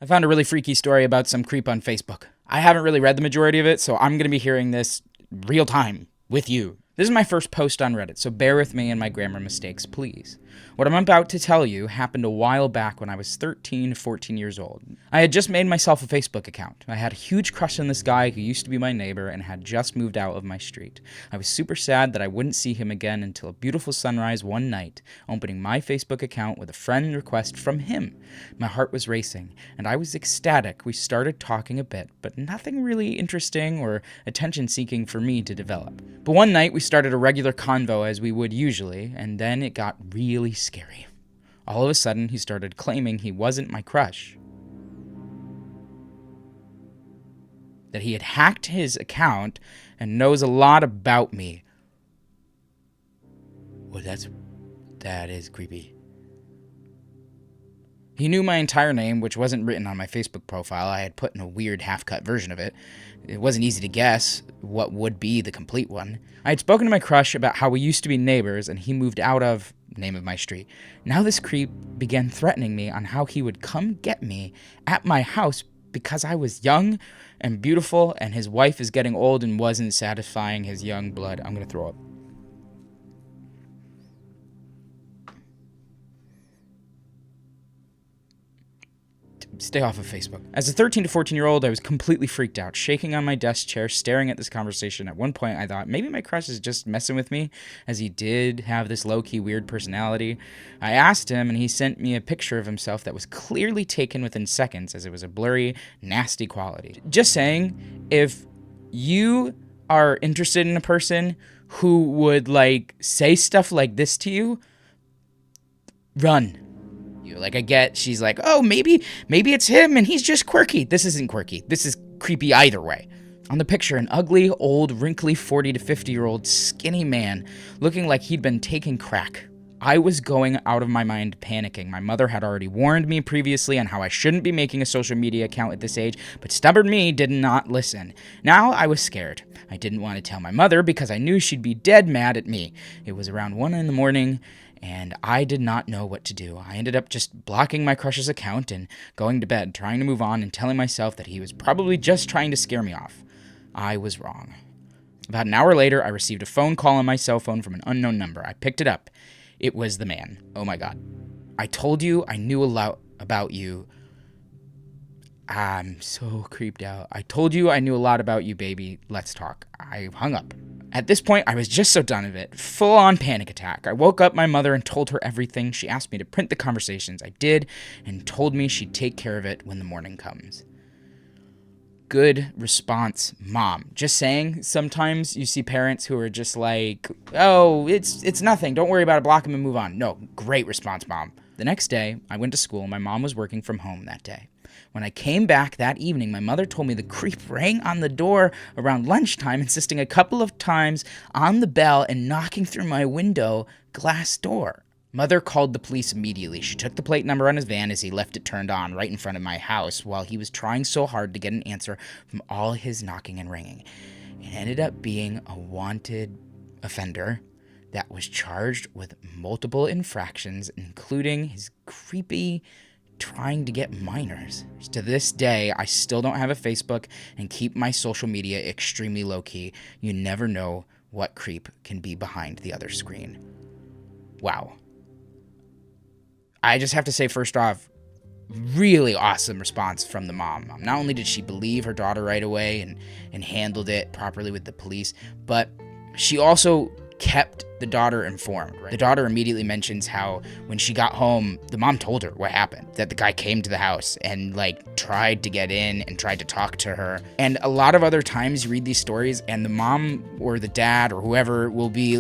I found a really freaky story about some creep on Facebook. I haven't really read the majority of it, so I'm going to be hearing this real time with you. This is my first post on Reddit, so bear with me and my grammar mistakes, please. What I'm about to tell you happened a while back when I was 13, 14 years old. I had just made myself a Facebook account. I had a huge crush on this guy who used to be my neighbor and had just moved out of my street. I was super sad that I wouldn't see him again until a beautiful sunrise one night, opening my Facebook account with a friend request from him. My heart was racing, and I was ecstatic. We started talking a bit, but nothing really interesting or attention-seeking for me to develop. But one night we started a regular convo as we would usually, and then it got really scary. All of a sudden, he started claiming he wasn't my crush. That he had hacked his account and knows a lot about me. Well, that is creepy. He knew my entire name, which wasn't written on my Facebook profile. I had put in a weird half-cut version of it. It wasn't easy to guess what would be the complete one. I had spoken to my crush about how we used to be neighbors, and he moved out of name of my street. Now this creep began threatening me on how he would come get me at my house because I was young and beautiful, and his wife is getting old and wasn't satisfying his young blood. I'm gonna throw up. Stay off of Facebook. As a 13 to 14-year-old, I was completely freaked out, shaking on my desk chair, staring at this conversation. At one point, I thought, maybe my crush is just messing with me, as he did have this low-key weird personality. I asked him, and he sent me a picture of himself that was clearly taken within seconds, as it was a blurry, nasty quality. Just saying, if you are interested in a person who would, say stuff like this to you, run. Like, I get, she's like, oh, maybe it's him and he's just quirky. This isn't quirky. This is creepy either way. On the picture, an ugly, old, wrinkly 40 to 50-year-old skinny man looking like he'd been taking crack. I was going out of my mind panicking. My mother had already warned me previously on how I shouldn't be making a social media account at this age, but stubborn me did not listen. Now I was scared. I didn't want to tell my mother because I knew she'd be dead mad at me. It was around 1 in the morning, and I did not know what to do. I ended up just blocking my crush's account and going to bed, trying to move on and telling myself that he was probably just trying to scare me off. I was wrong. About an hour later, I received a phone call on my cell phone from an unknown number. I picked it up. It was the man. Oh my God. I told you I knew a lot about you. I'm so creeped out. I told you I knew a lot about you, baby. Let's talk. I hung up. At this point, I was just so done with it. Full-on panic attack. I woke up my mother and told her everything. She asked me to print the conversations. I did, and told me she'd take care of it when the morning comes. Good response, Mom. Just saying, sometimes you see parents who are just like, oh, it's nothing. Don't worry about it. Block him and move on. No, great response, Mom. The next day, I went to school. My mom was working from home that day. When I came back that evening, my mother told me the creep rang on the door around lunchtime, insisting a couple of times on the bell and knocking through my window glass door. Mother called the police immediately. She took the plate number on his van as he left it turned on right in front of my house while he was trying so hard to get an answer from all his knocking and ringing. It ended up being a wanted offender that was charged with multiple infractions, including his creepy trying to get minors. To this day, I still don't have a Facebook and keep my social media extremely low-key. You never know what creep can be behind the other screen. Wow. I just have to say, first off, really awesome response from the mom. Not only did she believe her daughter right away and handled it properly with the police, but she also kept the daughter informed, right? The daughter immediately mentions how when she got home, the mom told her what happened, that the guy came to the house and tried to get in and tried to talk to her. And a lot of other times you read these stories and the mom or the dad or whoever will be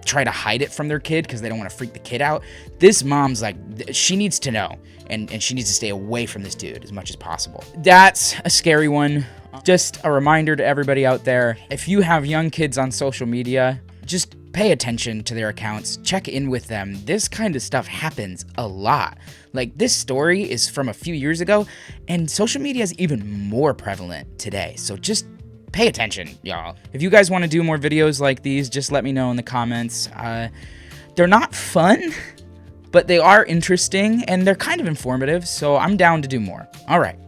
try to hide it from their kid because they don't want to freak the kid out. This mom's she needs to know and she needs to stay away from this dude as much as possible. That's a scary one. Just a reminder to everybody out there, if you have young kids on social media, just pay attention to their accounts, check in with them. This kind of stuff happens a lot. This story is from a few years ago, and social media is even more prevalent today. So just pay attention, y'all. If you guys want to do more videos like these, just let me know in the comments. They're not fun, but they are interesting, and they're kind of informative, so I'm down to do more. All right.